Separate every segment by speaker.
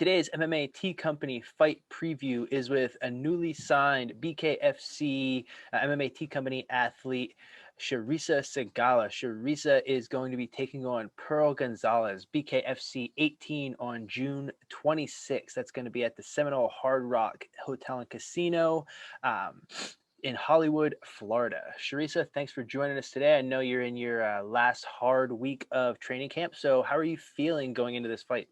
Speaker 1: Today's MMA T Company fight preview is with a newly signed BKFC MMA T Company athlete, Charisa Sigala. Charisa is going to be taking on Pearl Gonzalez, BKFC 18 on June 26th. That's going to be at the Seminole Hard Rock Hotel and Casino. In Hollywood, Florida. Charisa, thanks for joining us today. I know you're in your last hard week of training camp. So, how are you feeling going into this fight?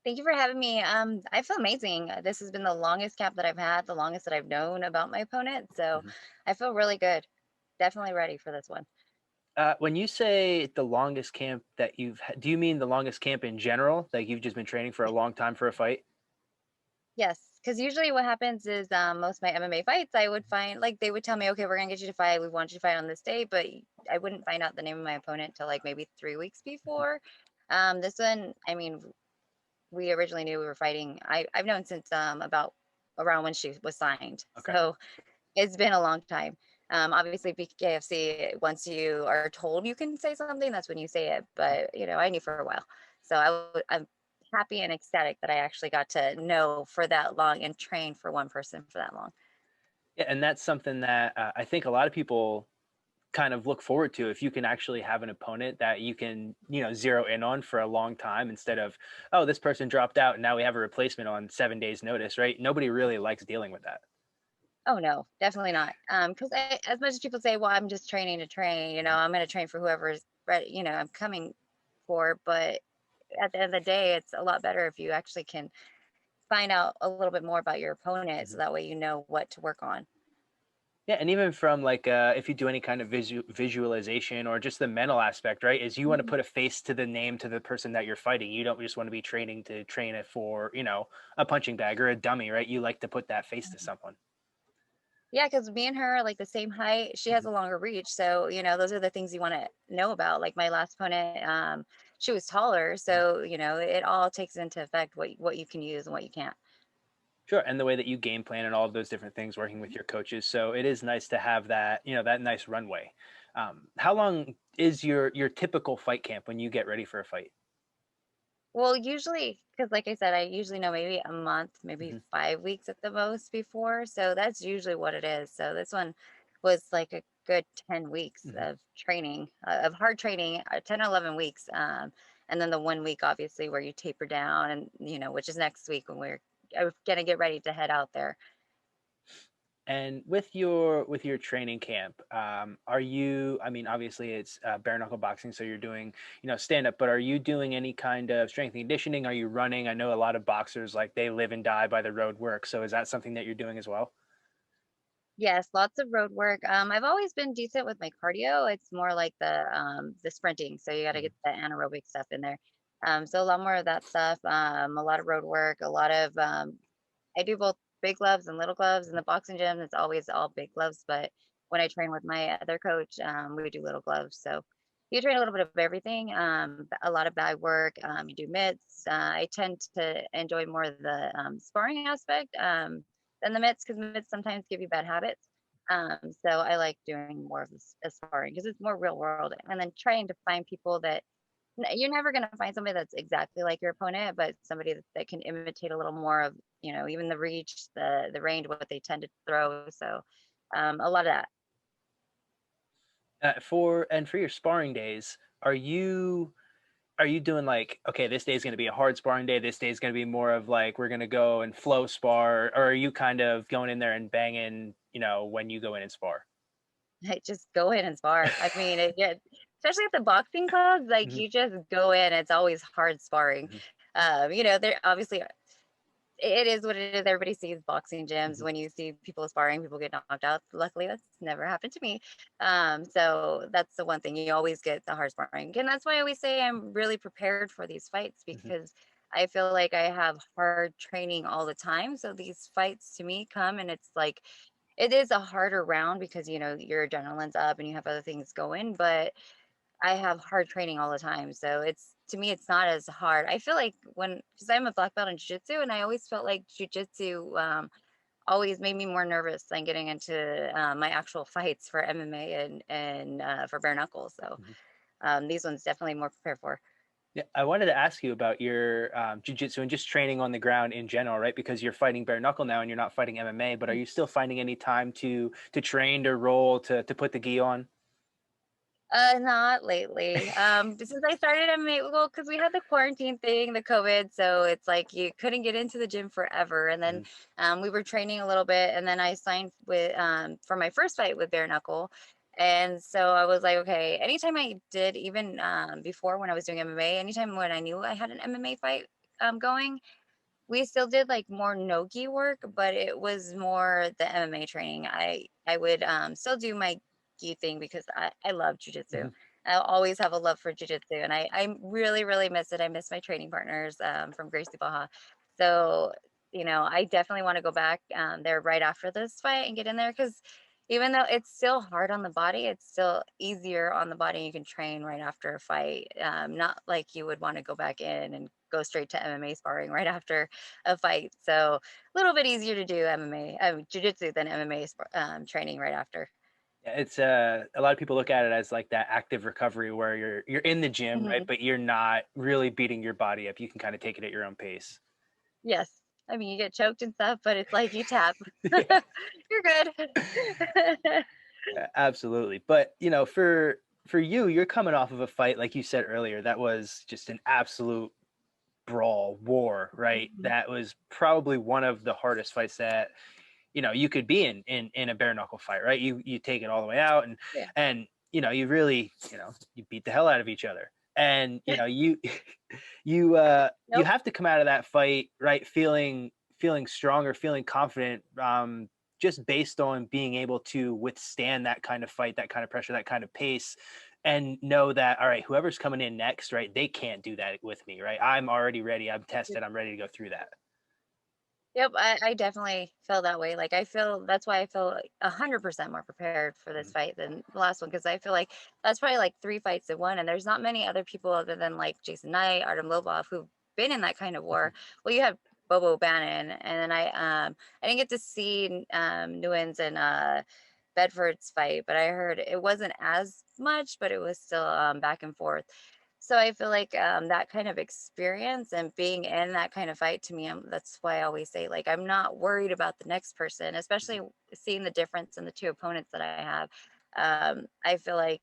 Speaker 2: Thank you for having me. I feel amazing. This has been the longest camp that I've had, the longest that I've known about my opponent. So
Speaker 1: Mhm.
Speaker 2: I feel really good. Definitely ready for this one.
Speaker 1: When you say the longest camp that you've had, do you mean the longest camp in general? Like you've just been training for a long time for a fight?
Speaker 2: Yes, because usually what happens is most of my MMA fights, I would find like they would tell me, okay, we're gonna get you to fight. We want you to fight on this day, but I wouldn't find out the name of my opponent till like maybe 3 weeks
Speaker 1: Mhm.
Speaker 2: before. This one, I mean, we originally knew we were fighting. I've known since about around when she was signed.
Speaker 1: Okay.
Speaker 2: So it's been a long time. Obviously, BKFC, once you are told you can say something, that's when you say it. But, I knew for a while. So I'm happy and ecstatic that I actually got to know for that long and train for one person for that long.
Speaker 1: Yeah, and that's something that I think a lot of people kind of look forward to if you can actually have an opponent that you can, zero in on for a long time instead of, oh, this person dropped out and now we have a replacement on 7 days notice, right? Nobody really likes dealing with that.
Speaker 2: Oh, no, definitely not. Because as much as people say, well, I'm just training to train,
Speaker 1: Mhm.
Speaker 2: I'm going to train for whoever's ready, I'm coming for. But at the end of the day, it's a lot better if you actually can find out a little bit more about your opponent so
Speaker 1: Mhm.
Speaker 2: that way you know what to work on.
Speaker 1: Yeah, and even from like if you do any kind of visualization or just the mental aspect, right? Is you want to
Speaker 2: Mhm.
Speaker 1: put a face to the name to the person that you're fighting. You don't just want to be training to train it for, a punching bag or a dummy, right? You like to put that face to someone.
Speaker 2: Yeah, because me and her are like the same height. She has
Speaker 1: Mhm.
Speaker 2: a longer reach. So, those are the things you want to know about. Like my last opponent, she was taller.
Speaker 1: Mhm.
Speaker 2: So, it all takes into effect what you can use and what you can't.
Speaker 1: Sure, and the way that you game plan and all of those different things working with your coaches. So it is nice to have that, that nice runway. How long is your typical fight camp when you get ready for a fight?
Speaker 2: Well, usually, because like I said, I usually know maybe a month, maybe
Speaker 1: Mhm.
Speaker 2: 5 weeks at the most before. So that's usually what it is. So this one was like a good 10 weeks
Speaker 1: Mhm.
Speaker 2: of training, of hard training, 10 or 11 weeks. And then the 1 week, obviously, where you taper down and, which is next week when we're going to get ready to head out there.
Speaker 1: And with your training camp, are you? I mean, obviously it's bare knuckle boxing, so you're doing stand up. But are you doing any kind of strength and conditioning? Are you running? I know a lot of boxers like they live and die by the road work. So is that something that you're doing as well?
Speaker 2: Yes, lots of road work. I've always been decent with my cardio. It's more like the sprinting. So you got to
Speaker 1: Mhm.
Speaker 2: get the anaerobic stuff in there. So a lot more of that stuff. A lot of road work. A lot of I do both big gloves and little gloves. In the boxing gym, it's always all big gloves. But when I train with my other coach, we do little gloves. So you train a little bit of everything. A lot of bag work. You do mitts. I tend to enjoy more of the sparring aspect than the mitts because mitts sometimes give you bad habits. So I like doing more of this sparring because it's more real world. And then trying to find people that you're never going to find somebody that's exactly like your opponent, but somebody that can imitate a little more of, even the reach, the range, what they tend to throw. So a lot of that.
Speaker 1: For your sparring days, are you doing like, okay, this day is going to be a hard sparring day. This day is going to be more of like we're going to go and flow spar, or are you kind of going in there and banging, when you go in and spar?
Speaker 2: I just go in and spar. I mean, especially at the boxing clubs, like
Speaker 1: Mhm.
Speaker 2: you just go in. It's always hard sparring.
Speaker 1: Mhm.
Speaker 2: There obviously it is what it is. Everybody sees boxing gyms.
Speaker 1: Mhm.
Speaker 2: When you see people sparring, people get knocked out. Luckily, that's never happened to me. So that's the one thing you always get the hard sparring, and that's why I always say I'm really prepared for these fights
Speaker 1: Mhm.
Speaker 2: because I feel like I have hard training all the time. So these fights to me come, and it's like it is a harder round because your adrenaline's up and you have other things going, but I have hard training all the time, so it's to me, it's not as hard. I feel like because I'm a black belt in jiu-jitsu, and I always felt like jiu-jitsu always made me more nervous than getting into my actual fights for MMA and for bare knuckles. So
Speaker 1: Mhm.
Speaker 2: these ones definitely more prepared for.
Speaker 1: Yeah, I wanted to ask you about your jujitsu and just training on the ground in general, right? Because you're fighting bare knuckle now and you're not fighting MMA, but are you still finding any time to train, to roll, to put the gi on?
Speaker 2: Not lately. Since I started MMA, well, because we had the quarantine thing, the COVID, so it's like you couldn't get into the gym forever. And then
Speaker 1: Mhm.
Speaker 2: we were training a little bit, and then I signed with for my first fight with bare knuckle. And so I was like, okay, anytime I did, even before when I was doing MMA, anytime when I knew I had an MMA fight going, we still did like more no-gi work, but it was more the MMA training. I would still do my gi thing because I love jujitsu.
Speaker 1: Mhm.
Speaker 2: I'll always have a love for jujitsu, and I really really miss it. I miss my training partners from Gracie Baja. So I definitely want to go back there right after this fight and get in there because even though it's still hard on the body, it's still easier on the body. You can train right after a fight, not like you would want to go back in and go straight to MMA sparring right after a fight. So a little bit easier to do MMA, jujitsu than MMA training right after.
Speaker 1: Yeah, it's a lot of people look at it as like that active recovery where you're in the gym, right?
Speaker 2: Hmm.
Speaker 1: But you're not really beating your body up. You can kind of take it at your own pace.
Speaker 2: Yes. I mean, you get choked and stuff, but it's like you tap.
Speaker 1: Yeah.
Speaker 2: You're good.
Speaker 1: Absolutely. But, for you, you're coming off of a fight like you said earlier that was just an absolute brawl, war, right?
Speaker 2: Mhm.
Speaker 1: That was probably one of the hardest fights that, you could be in a bare knuckle fight, right? You take it all the way out
Speaker 2: Yeah.
Speaker 1: and you really, you beat the hell out of each other. And, you you
Speaker 2: Nope.
Speaker 1: have to come out of that fight, right, feeling stronger, feeling confident, just based on being able to withstand that kind of fight, that kind of pressure, that kind of pace, and know that, all right, whoever's coming in next, right, they can't do that with me, right? I'm already ready. I'm tested. I'm ready to go through that.
Speaker 2: Yep, I definitely feel that way. Like I feel that's why I feel like 100% more prepared for this
Speaker 1: Mhm.
Speaker 2: fight than the last one because I feel like that's probably like three fights in one, and there's not many other people other than like Jason Knight, Artem Lobov who've been in that kind of war. Well, you have Bobo Bannon, and then I didn't get to see Nguyen's and Bedford's fight, but I heard it wasn't as much, but it was still back and forth. So I feel like that kind of experience and being in that kind of fight to me, that's why I always say, like, I'm not worried about the next person, especially seeing the difference in the two opponents that I have. I feel like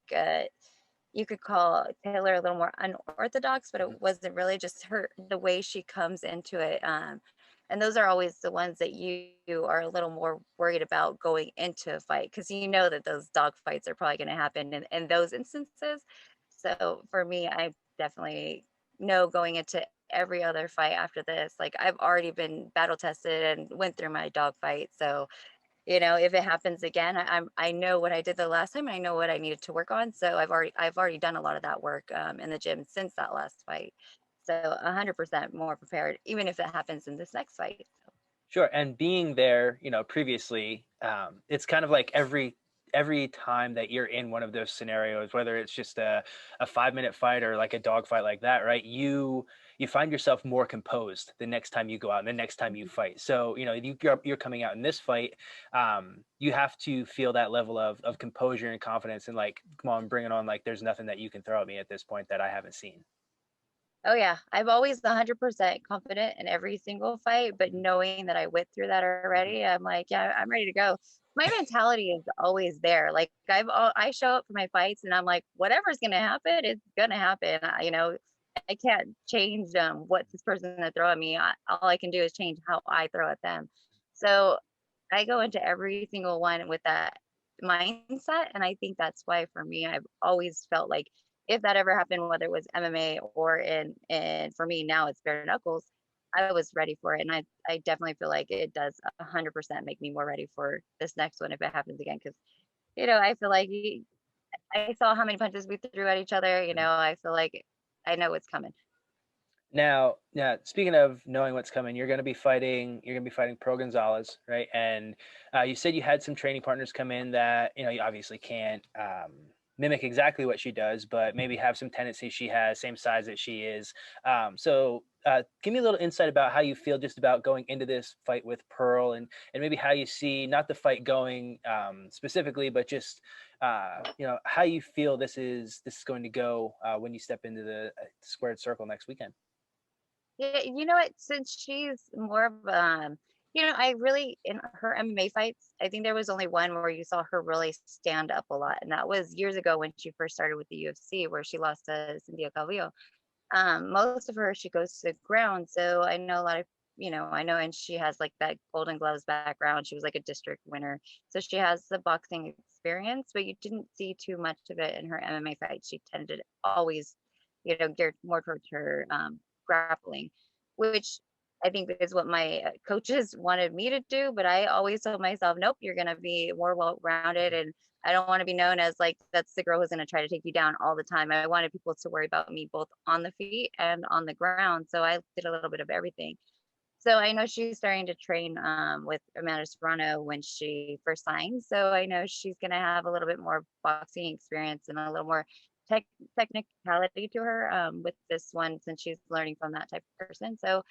Speaker 2: you could call Taylor a little more unorthodox, but
Speaker 1: Mhm.
Speaker 2: it wasn't really just her, the way she comes into it. And those are always the ones that you are a little more worried about going into a fight because you know that those dog fights are probably going to happen in those instances. So for me, I definitely know going into every other fight after this, like I've already been battle tested and went through my dog fight. So if it happens again, I know what I did the last time. I know what I needed to work on. So I've already done a lot of that work in the gym since that last fight. So 100% more prepared, even if it happens in this next fight. So,
Speaker 1: Sure. And being there, previously, it's kind of like every time that you're in one of those scenarios, whether it's just a 5 minute fight or like a dog fight like that, right? You find yourself more composed the next time you go out and the next time you
Speaker 2: mhm.
Speaker 1: fight. So, you're coming out in this fight, you have to feel that level of composure and confidence and like, come on, bring it on. Like there's nothing that you can throw at me at this point that I haven't seen.
Speaker 2: Oh yeah, I've always 100% confident in every single fight, but
Speaker 1: Mhm.
Speaker 2: knowing that I went through that
Speaker 1: Mhm.
Speaker 2: already, I'm like, yeah, I'm ready to go. My mentality is always there. Like I show up for my fights and I'm like, whatever's gonna happen, it's gonna happen. I can't change what this person's gonna throw at me. All I can do is change how I throw at them. So I go into every single one with that mindset. And I think that's why for me, I've always felt like if that ever happened, whether it was MMA or in for me now it's bare knuckles, I was ready for it. And I definitely feel like it does 100% make me more ready for this next one if it happens again. Cause I feel like I saw how many punches we threw at each other.
Speaker 1: Mhm.
Speaker 2: I feel like I know it's coming.
Speaker 1: Now, speaking of knowing what's coming, You're gonna be fighting Pro Gonzalez, right? And you said you had some training partners come in that you obviously can't mimic exactly what she does, but maybe have some tendencies she has, same size that she is. So give me a little insight about how you feel just about going into this fight with Pearl, and maybe how you see not the fight going specifically, but just how you feel this is going to go when you step into the squared circle next weekend.
Speaker 2: Yeah, you know what? Since she's more of I really in her MMA fights, I think there was only one where you saw her really stand up a lot, and that was years ago when she first started with the UFC, where she lost to Cynthia Calvillo. Most of her she goes to the ground, so I know a lot of I know, and she has like that Golden Gloves background. She was like a district winner, so she has the boxing experience, but you didn't see too much of it in her MMA fights. She tended to always, geared more towards her grappling, which I think is what my coaches wanted me to do. But I always told myself, nope, you're going to be more well rounded. And I don't want to be known as like, that's the girl who's going to try to take you down all the time. I wanted people to worry about me both on the feet and on the ground. So I did a little bit of everything. So I know she's starting to train with Amanda Serrano when she first signed. So I know she's going to have a little bit more boxing experience and a little more tech technicality to her with this one, since she's learning from that type of person. So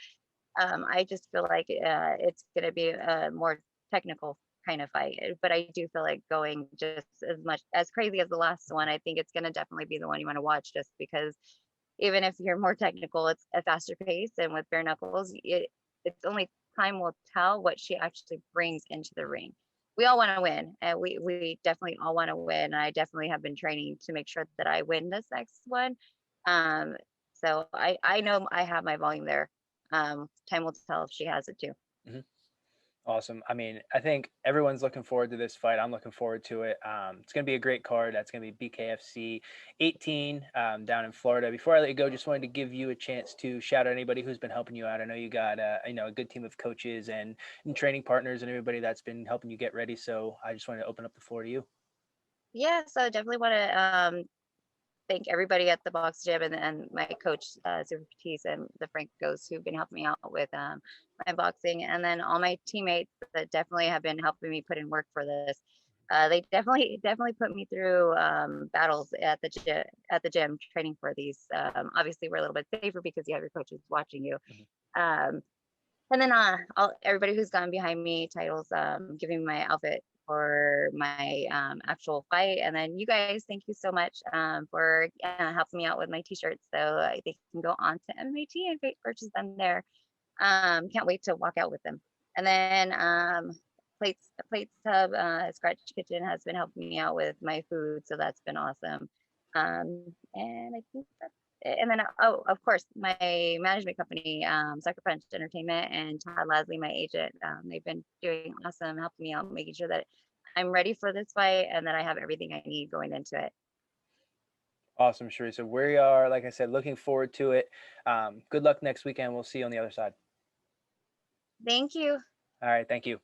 Speaker 2: I just feel like it's going to be a more technical kind of fight. But I do feel like going just as much as crazy as the last one, I think it's going to definitely be the one you want to watch, just because even if you're more technical, it's a faster pace. And with bare knuckles, it's only time will tell what she actually brings into the ring. We all want to win, and we definitely all want to win. And I definitely have been training to make sure that I win this next one. Um, so I know I have my volume there. Time will tell if she has it too.
Speaker 1: Mhm. Awesome. I mean, I think everyone's looking forward to this fight. I'm looking forward to it. It's going to be a great card. That's going to be BKFC 18 down in Florida. Before I let you go, just wanted to give you a chance to shout out anybody who's been helping you out. I know you got a good team of coaches and training partners and everybody that's been helping you get ready. So I just wanted to open up the floor to you.
Speaker 2: Yeah, so definitely want to thank everybody at the box gym, and my coach, Super Petite, and the Francos who've been helping me out with my boxing, and then all my teammates that definitely have been helping me put in work for this. They definitely put me through battles at the gym training for these. Obviously, we're a little bit safer because you have your coaches watching you.
Speaker 1: Mhm.
Speaker 2: Um, and then everybody who's gone behind me, titles, giving me my outfit for my actual fight. And then you guys, thank you so much for helping me out with my t-shirts. So they can go on to MAT and purchase them there. Can't wait to walk out with them. And then Plates Tub, Scratch Kitchen has been helping me out with my food. So that's been awesome. And I think that's it. And then, oh, of course, my management company, Sucker Punch Entertainment, and Todd Lasley, my agent, they've been doing awesome, helping me out, making sure that I'm ready for this fight and that I have everything I need going into it.
Speaker 1: Awesome, Charissa. We are, like I said, looking forward to it. Good luck next weekend. We'll see you on the other side.
Speaker 2: Thank you.
Speaker 1: All right. Thank you.